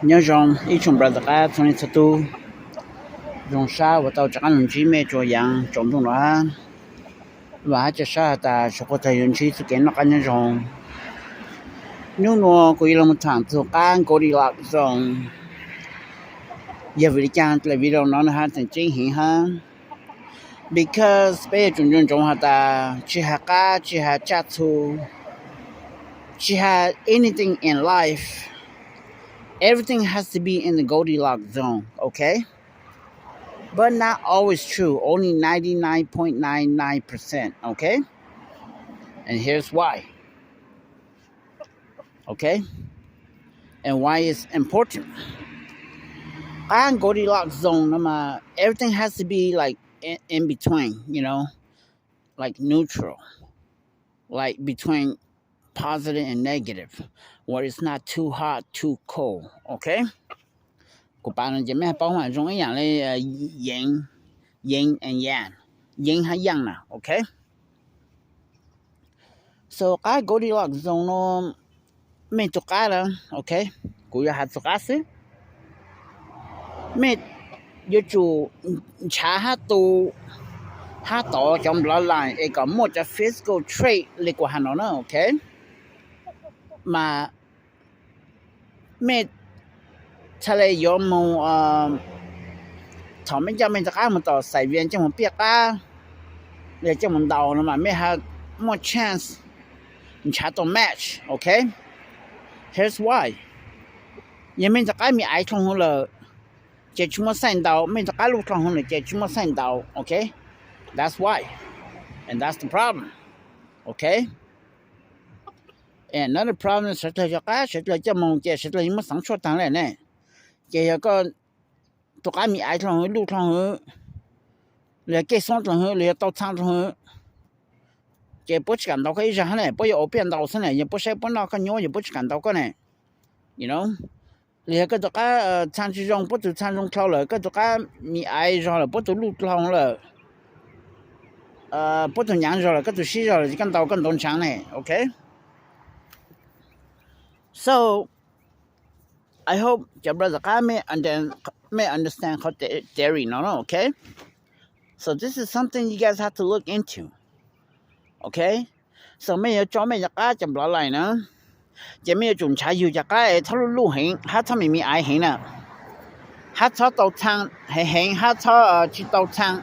nhớ rằng ý chung bà cả trong này tu dùng sao và tao chắc ăn chỉ mẹ cho yang trong trong đó và cho sao ta cho có thể dùng chỉ sự kiện nó cái nhớ rằng nếu nó có một thằng tu can có đi lạc rằng giờ vì chăng là video nó ha thành chính hiện ha because bây giờ trong ha ta chỉ ha chat tu chỉ ha anything in life. Everything has to be in the Goldilocks zone, okay? But not always true, only 99.99%, okay? And here's why. Okay? And why it's important. In Goldilocks zone, everything has to be like in between, you know? Like neutral. Like between positive and negative, where it's not too hot, too cold, okay? Của bạn chỉ mấy bao hoàn trong cái dạng là yin and yang, yin hay yang nè, okay? So cái Goldilocks zone nó mình chụp cái đó, okay? Của nhà hạt chụp cái gì? Mình yêu chủ trả hát tu hát tổ trong đó là cái một cái physical trait lịch của hắn nó, okay? Mà mẹ cha lại dùng một thằng mình cho mình tất cả một tờ sai viên cho một biết cả để cho mình đầu mà mẹ ha more chance chat to match, okay? Here's why. Giờ mình tất cả mình ai không là chỉ chúng ta sang đầu mình tất cả lúc không là chỉ chúng ta sang đầu, okay? That's why. And that's the problem. Okay? And another problem is cho mong sẽ là những sản xuất thằng này nè. Chỉ có tụi cái mình ai thằng lúc thằng là cái sản thằng là tao thằng thằng chỉ bớt cảm到cái gì này, bây giờ ở bên đầu thế này, giờ bớt sẽ bớt nào cái nhớ giờ bớt cảm到cái này, you know? Là cái tụi cái thằng chỉ dùng bớt tụi thằng dùng thao là cái tụi cái mình ai rồi là bớt tụi lúc thằng là bớt tụi nhang rồi là cái tụi xí rồi là cái đầu cái đồng chẳng này, okay? So, I hope your brother may understand how theory, no, okay? So this is something you guys have to look into, okay? So may cho mấy cái chấm lại lại nữa, chỉ mấy chúng trái yêu cái thâu lưu hình, hát thâu mình ai hình nè, hát thâu đầu thang hình, hát thâu chỉ đầu thang,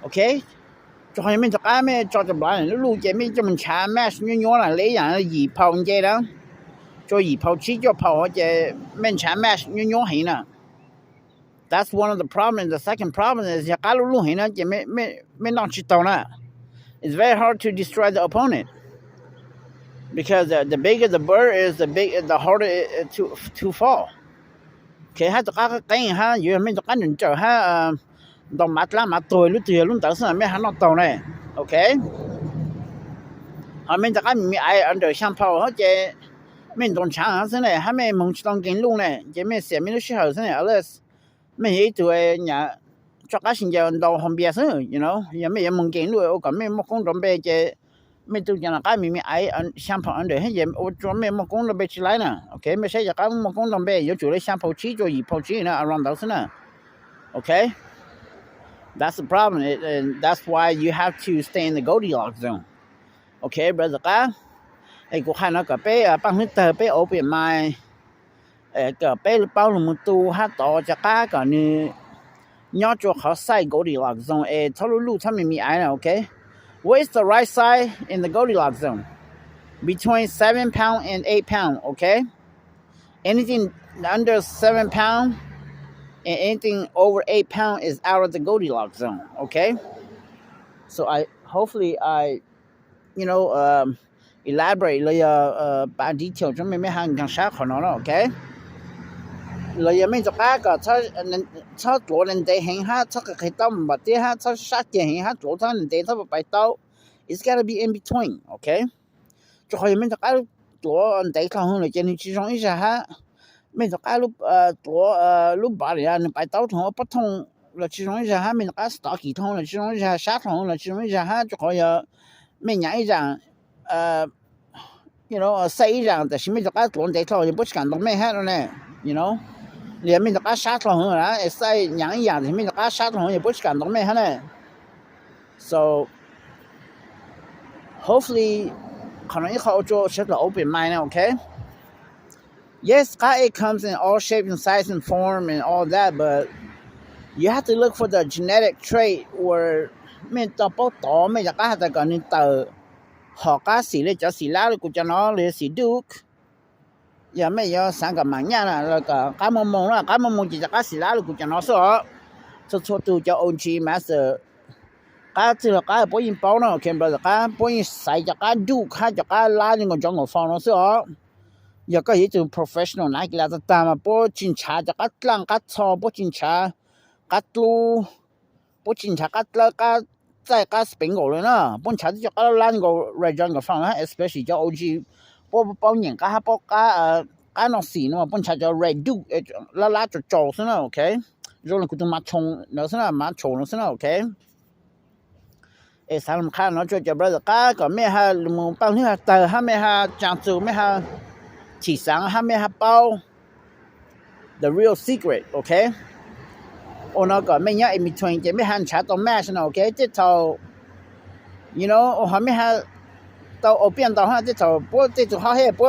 okay? Cho mấy cái mấy cho chấm lại nó lưu chỉ mấy cho mình trả match nhau là lấy dạng là gì phong vậy đó. Cho yi pao chi cho pao je men chan match nyo hin na. That's one of the problems. The second problem is ya ka lu hin na je me not chi tao na. It's very hard to destroy the opponent. Because the bigger the bird is, the harder it to fall. Okay, ha ta ka kai ha yu men ta kan chở ha dong mat la mat toi lu tie lu ta sa me ha not tao ne. Okay? Ha men ta ka mi ai under shang pao ha je mình đồng chẳng thế này, hay mình mong trong kinh luôn này, chỉ mình xem mình lúc sau thế này, alles mình thấy tụi nhà cho các sinh viên đầu không biết nữa, you know, giờ mình mong kinh luôn, còn mình mong công đồng bề chỉ mình tụi nhà cái mình ai xem phỏng để hết giờ, cho mình mong công đồng bề chỉ lại nè, okay, mình sẽ cái mong công đồng bề, giờ chủ lấy xem phỏng chỉ cho gì phỏng chỉ nè, around đó thế nè, okay, that's the problem, and that's why you have to stay in the Goldilocks zone, okay, brother ka. Ai cũng hay nói cả bé bằng hết tờ bé ở bên mai cả bé bao lùm một tu hát to cho cá cả như nhớ cho họ sai Goldilocks zone thâu lulu thăm mình ai nè, okay? What is the right side in the Goldilocks zone? Between 7 pound and 8 pound, okay? Anything under 7 pound and anything over 8 pound is out of the Goldilocks zone, okay? So hopefully you know elaborate by detail cho mấy hàng càng sát của nó, okay? Lời mình cho cái cho tổ lên để hình ha cho cái tao mà để ha cho sát tiền hình ha tổ cho lên để cho bài tao, it's gotta be in between, okay? Cho hồi mình cho cái tổ để không hơn là trên chỉ trong ít ha mình cho cái lúc bảo là bài tao thằng bắt thông là chỉ trong ít ha mình cái start kỳ thông là chỉ trong ít sát thông là chỉ trong ít ha cho hồi mình nhảy rằng you know, say rằngแต่ฉันไม่จะกล้าตัวเด็กเขาจะพูดกันตรงไม่ให้แล้วเนี่ย you know 连面个沙头红啦会使养一样的面个沙头红也不是感动咩哈呢 so hopefully 可能以后做是个 open mind okay yes it comes in all shape and size and form and all that but you have to look for the genetic trait or 面到报道面个哈个你到学家是咧就是啦กูจะเนาะเลยสิดูอย่าไม่ยอ3กับมันเนี่ยนะแล้วก็กามมงละกามมงจิจะสิลากูจะเนาะซอสุดๆตูจะ OG master ก็สิละก็บ่ยินเป้าเนาะเข็มบ่ละก็บ่ยินใส่จะก็ดูค่าจะก็ลานี่ก็จังก็ฟังเนาะซออย่าก็อีตัว professional นักกีฬาตามมาบ่จินชาจะก็ลังก็ชอบ่จินชาก็ตูบ่จินชาก็ละก็在ก็สปริงโกเลยนะบ่ชาจะก็ลานี่ก็ไรจังก็ฟังฮะ especially จะ OG bao nhiêu cả bao cả nó xì nó bọn cha cho red do la cho cho thế nào okay rồi là cũng mà trồng nó thế nào mà trồng nó thế nào okay sao mà nó cho brother cả có mấy ha một bao nhiêu tờ ha mấy ha trang chủ mấy ha chỉ sáng ha mấy ha bao the real secret okay nó có mấy nhá in between cái mấy han chat on match nó okay cái tàu you know ha mấy ha到我变到哈这头不这就好些不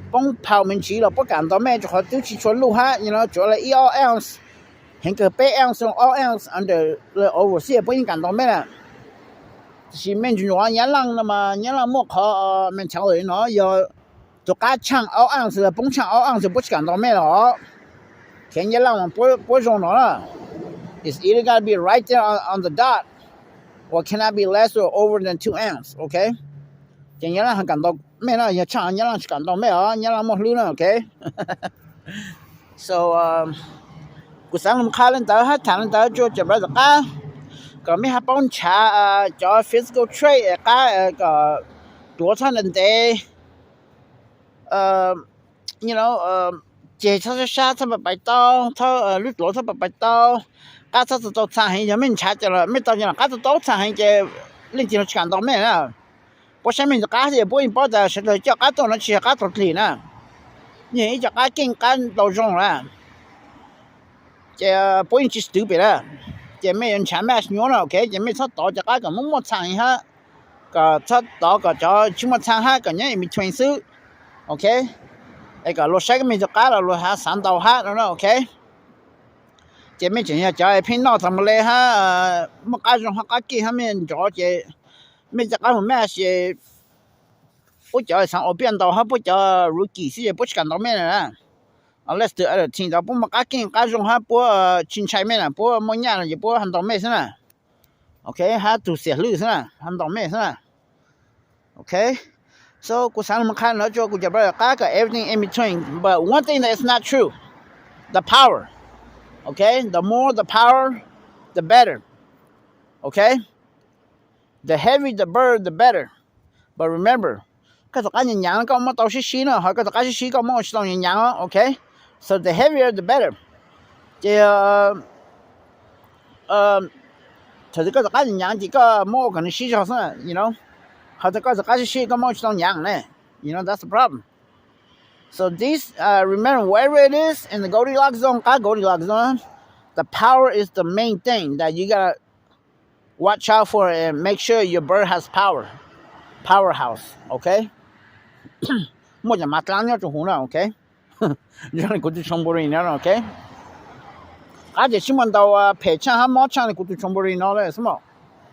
帮泡门去了不感到咩就好丢去全路哈 you know 做了1 ounce 很个8 ounce 2 ounce under the overseas 不应感到咩了是面就话年浪那么年浪莫考面桥人喏要就嘎抢2 ounce 的帮抢2 ounce 不去感到咩了天年浪不用了 it's either got to be right there on the dot or cannot be less or over than 2 ounce okay chẳng nhớ là cảm động mẹ nó giờ chẳng nhớ là cảm động mẹ ở nhớ là một lưu nữa okay so cuộc sáng hôm khai lên tới hết thằng lên tới cho chụp ra được á còn mấy hạt bóng trà cho physical trait cái đũa thân lên đây you know chế cho sa cho bài tao thao lút đũa cho bài tao cái cho tao sang hình giờ mình trả cho là mấy tao như là cái tao sang hình chế lên chỉ nó cảm động mẹ nè bố xem mình cá thì bố in bao giờ sẽ được cho cá tôm nó chỉ cá tôm thì nè nhỉ cho cá kinh cá đầu rong là chỉ bố in chỉ tự bị là chỉ mấy anh chạm mát nhớ là ok chỉ mấy thắt đỏ cho cá còn muốn một thằng ha còn thắt đỏ còn cho chúng một thằng ha còn nhớ mình chuyển xứ ok cái còn lột sạch mình cho cá là lột ha sẵn đầu ha đó ok chỉ mấy chuyện cho pin nó thằng lê ha một cái rong ha cá kia ha mình cho chỉ mấy cái mà mẹ sẽ不叫上我变到还不叫如几时不感到咩呢 unless the other thing 到不嘛个经个种还不青菜咩呢不么样了也不很到咩是呢 okay 还都写路是呢很到咩是呢 okay so 我上我看了就我就把个 everything in between but one thing that is not true the power okay the more the power the better okay the heavier the bird the better but remember cái cái nhìn nhận có mà tao xí nữa hỏi cái cái xí có mà tao nhìn nhận okay so the heavier the better thì thì cái nhìn nhận chỉ có mà cái xí cho thôi you know hỏi cái xí có mà tao nhận này you know that's the problem so this remember wherever it is in the Goldilocks zone cái Goldilocks zone the power is the main thing that you gotta watch out for and make sure your bird has powerhouse okay một nhà mặt láng nhau trong hồ nào okay giờ này cũng trong bồn nữa okay à giờ chúng mình đâu phải chăng ham mót chăng này cũng trong bồn nữa đấy xem không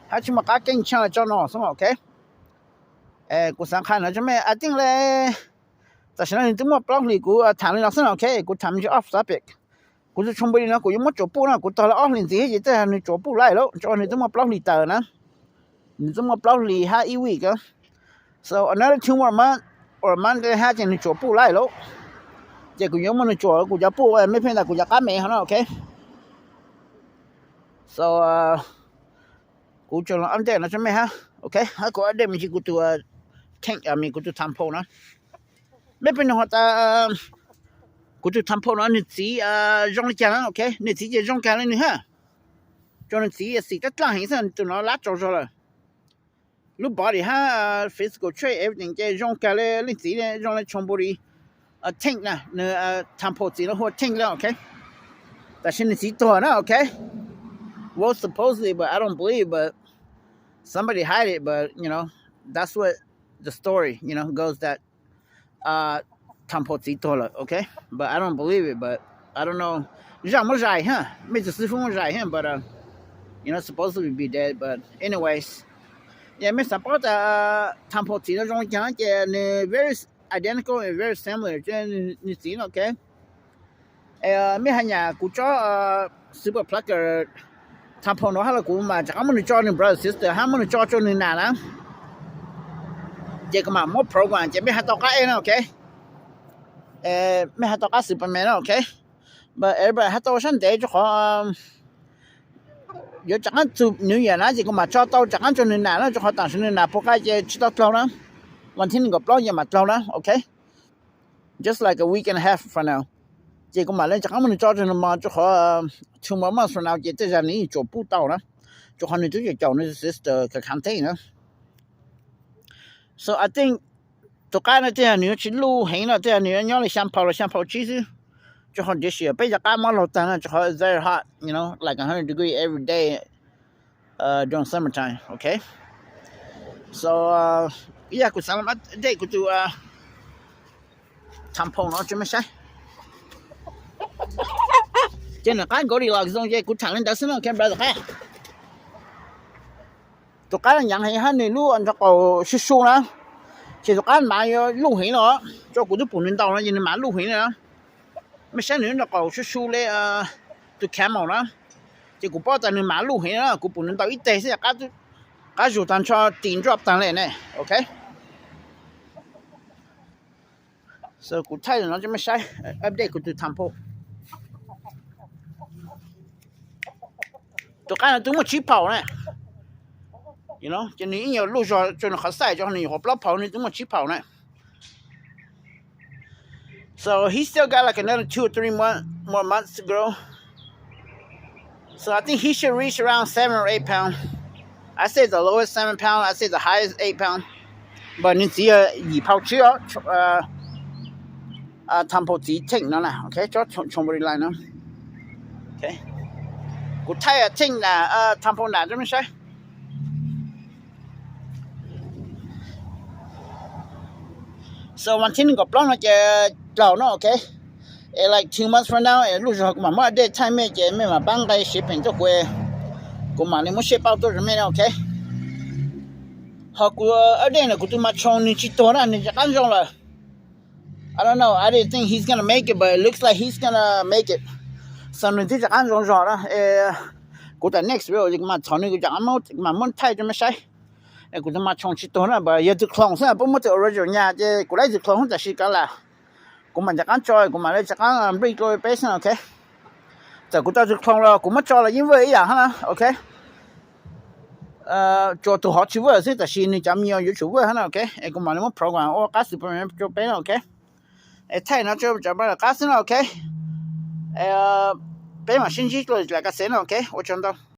hay chúng mình cá kinh chăng là cho nó xem okay cũng sáng khai nữa cho mẹ I think là tại sao này chúng mình blog này cũng thằng này nó xem okay cũng thằng cho off topic cũng trong bồn nó cũng giống một chỗ bù nó cũng tao là off liền gì vậy thế này chỗ bù lại đó cho nên chúng mình blog này tờ nữa chúng mình blog này hai week so another 2 more months or month and a half thì chỗ bù lại lỗ chỉ cũng giống như chỗ của gia bù mấy phiên là của gia cá mẹ hả okay so cũng cho nó ăn tiền nó cho mẹ ha okay hãy có để mình chỉ của tụi tank mình của tụi tham phô nó mấy phiên họ ta của tụi tham phô nó nên chỉ rong cái nó okay nên chỉ rong cái nữa ha cho nên chỉ tất cả hình thành tụi nó lát cho rồi lúc bỏ đi ha physical trait everything cái rong cái lên chỉ rong lên trong body tank นะTamposi แล้วหัว tank แล้ว okay แต่ฉันนี่สีตัวนะ okay well supposedly but I don't believe but somebody hide it but that's what the story goes that Tamposi ตัว了 okay but I don't believe it but I don't know 让不染哈没只是风染哈 but supposedly be dead but anyways yeah me support Tamposi 那种讲嘅 very identical and very similar 这你知 okay me hanya ku cho super plucker Tampo no hala ku ma ja mo ni cho ni brother sister ha mo ni cho ni na la je ka ma mo program je me ha to ka na okay me ha to ka superman okay but everybody ha to shan de jo ko yo chẳng chụp new year na je ko ma cho to chẳng cho ni na la jo ko ta shin na po ka je chi to lo na one thing go blow ya ma lo na okay just like a week and a half from now这个嘛人家们找着了嘛就好出门嘛说那这这里做不到了就好你直接叫你 sister 个 contain 呢 so I think 就干了这样你去路行了这样你要你想跑其实就好就是被这干嘛了当然就好 very hot like 100 degree every day during summertime okay so yeah ku salamat day ku tu Tampo no 这么晒真的干狗里了中间กูถางนั้นแต่ซึ่งแค่แบบแค่ตัวการยังให้ฮันนี่รู้อันจะเอาชิวๆนะที่ตัวการมาอยู่ลูกหินเนาะ就กู都不能到了你มาลูกหินนะไม่ใช่你จะเอาชิวๆเลยตัวแคมนะที่กูบอกแต่你มาลูกหินนะกู不能到一day是ก็อยู่ตอนชอตีนdrop ตอนเลยเนี่ยโอเคso กูไทยเนาะจะไม่ใช่อัปเดตกูจะทำพวกตัวการตัวมันชิ跑呢就你有路上就好晒就你好不跑你ตัวมันชิ跑呢 so he still got like another 2 or 3 more months to grow so I think he should reach around 7 or 8 pounds I say the lowest 7 pounds I say the highest 8 pounds but 你只要以跑去Tamposi tank นั่นแหละ okay 就从不来呢 okayกูไทยtank น่ะTampo น่ะจะไม่ใช่so one thing ก็ปลอมจะเราเนาะ okay like 2 months from now รู้สึกว่ามาได้ time ไม่จะไม่มาบังได้ shipping ตัวกูมาเลยไม่ ship out ตัวไม่ได้ okay หากกูเนี่ยกูต้องมาชงนี่ชิตัวนะนี่จะกันจงเลย I don't know I didn't think he's gonna make it but it looks like he's gonna make it so นี่ที่จะกันจงจอนะกูแต่ next real จะมาชงนี่กูจะมามันไทยจะไม่ใช่กูจะมาชงชิตัวนะbut อย่าจะคลองซะเพราะมันจะ original เนี่ยจะกูได้จะคลองแต่สิกันละกูมันจะกันจอยกูมาเลยจะกัน break ตัวไปซะ okay แต่กูจะคลองแล้วกูไม่จอย了因为一样哈 okay做到好吃味是但是你咱们要有吃味哈 okay กูมาเลยมัน program โอ้ก็是เป็น就เป็น okay ไทยนะจะมาก็是 okay เป็นมา星期多来个谁 okay 我知道